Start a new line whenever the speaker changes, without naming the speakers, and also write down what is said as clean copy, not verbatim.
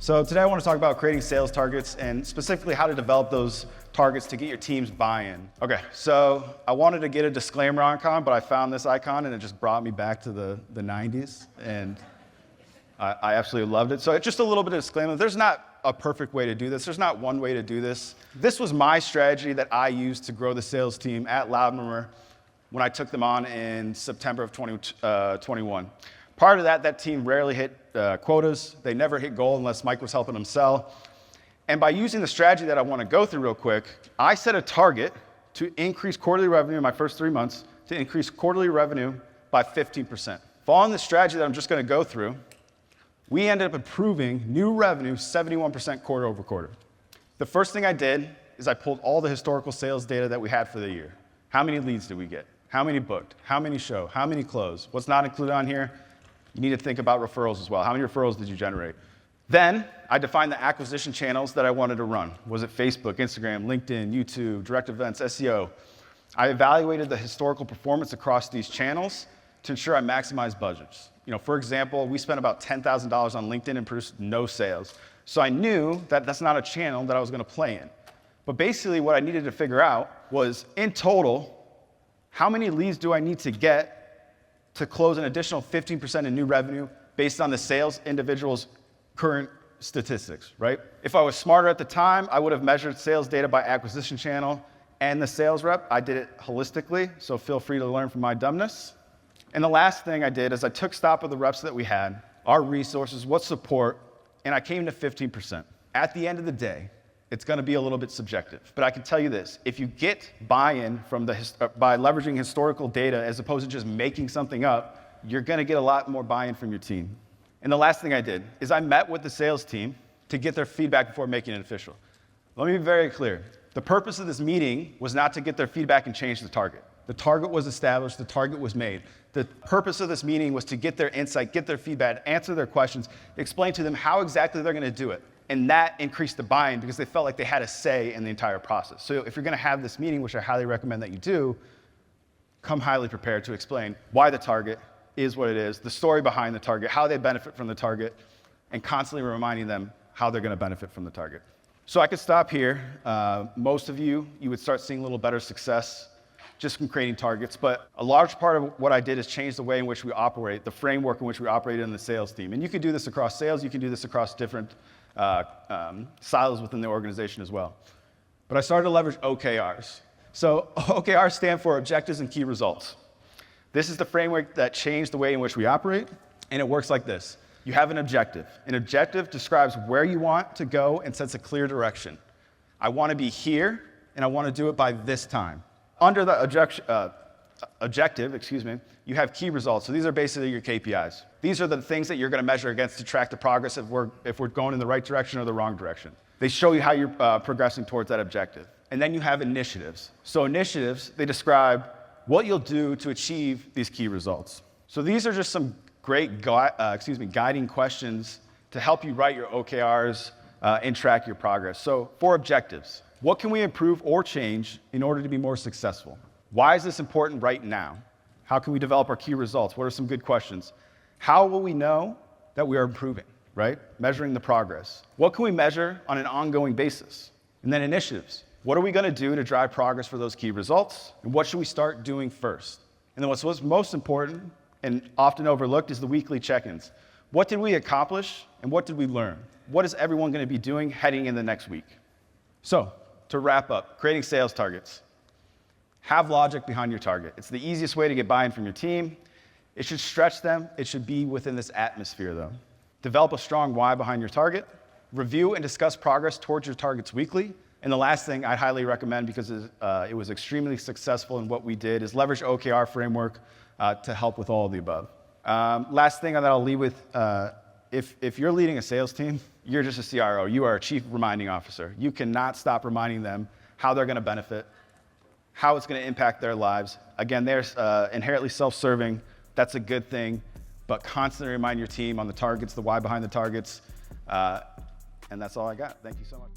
So today I want to talk about creating sales targets and specifically how to develop those targets to get your team's buy-in. Okay, so I wanted to get a disclaimer icon, but I found this icon and it just brought me back to the 90s, and I absolutely loved it. So it's just a little bit of disclaimer. There's not a perfect way to do this. There's not one way to do this. This was my strategy that I used to grow the sales team at Loudmiller when I took them on in September of 2021. Prior to that, that team rarely hit quotas. They never hit goal unless Mike was helping them sell. And by using the strategy that I want to go through real quick, I set a target to increase quarterly revenue in my first 3 months, to increase quarterly revenue by 15%. Following the strategy that I'm just going to go through, we ended up improving new revenue 71% quarter over quarter. The first thing I did is I pulled all the historical sales data that we had for the year. How many leads did we get? How many booked? How many show? How many close? What's not included on here? You need to think about referrals as well. How many referrals did you generate? Then I defined the acquisition channels that I wanted to run. Was it Facebook, Instagram, LinkedIn, YouTube, direct events, SEO? I evaluated the historical performance across these channels to ensure I maximized budgets. For example, we spent about $10,000 on LinkedIn and produced no sales. So I knew that that's not a channel that I was going to play in. But basically what I needed to figure out was, in total, how many leads do I need to get to close an additional 15% in new revenue based on the sales individual's current statistics, right? If I was smarter at the time, I would have measured sales data by acquisition channel and the sales rep. I did it holistically, so feel free to learn from my dumbness. And the last thing I did is I took stock of the reps that we had, our resources, what support, and I came to 15%. At the end of the day, it's going to be a little bit subjective, but I can tell you this: if you get buy-in from by leveraging historical data as opposed to just making something up, you're going to get a lot more buy-in from your team. And the last thing I did is I met with the sales team to get their feedback before making it official. Let me be very clear. The purpose of this meeting was not to get their feedback and change the target. The target was established, the target was made. The purpose of this meeting was to get their insight, get their feedback, answer their questions, explain to them how exactly they're going to do it. And that increased the buy-in because they felt like they had a say in the entire process. So if you're going to have this meeting, which I highly recommend that you do, come highly prepared to explain why the target is what it is, the story behind the target, how they benefit from the target, and constantly reminding them how they're going to benefit from the target. So I could stop here. Most of you would start seeing a little better success just from creating targets, but a large part of what I did is change the way in which we operate, the framework in which we operate in the sales team. And you can do this across sales, you can do this across different silos within the organization as well. But I started to leverage OKRs. So OKRs stand for objectives and key results. This is the framework that changed the way in which we operate, and it works like this. You have an objective. An objective describes where you want to go and sets a clear direction. I want to be here, and I want to do it by this time. Under the objective, you have key results. So these are basically your KPIs. These are the things that you're going to measure against to track the progress if we're going in the right direction or the wrong direction. They show you how you're progressing towards that objective. And then you have initiatives. So initiatives, they describe what you'll do to achieve these key results. So these are just some great guiding questions to help you write your OKRs and track your progress. So for objectives, what can we improve or change in order to be more successful? Why is this important right now? How can we develop our key results? What are some good questions? How will we know that we are improving, right? Measuring the progress. What can we measure on an ongoing basis? And then initiatives. What are we going to do to drive progress for those key results? And what should we start doing first? And then what's most important and often overlooked is the weekly check-ins. What did we accomplish and what did we learn? What is everyone going to be doing heading in the next week? So, to wrap up, creating sales targets. Have logic behind your target. It's the easiest way to get buy-in from your team. It should stretch them. It should be within this atmosphere, though. Develop a strong why behind your target. Review and discuss progress towards your targets weekly. And the last thing I'd highly recommend, because it was extremely successful in what we did, is leverage OKR framework to help with all of the above. Last thing that I'll leave with, if you're leading a sales team, you're just a CRO. You are a chief reminding officer. You cannot stop reminding them how they're going to benefit, how it's going to impact their lives. Again, they're inherently self-serving. That's a good thing, but constantly remind your team on the targets, the why behind the targets, and that's all I got. Thank you so much.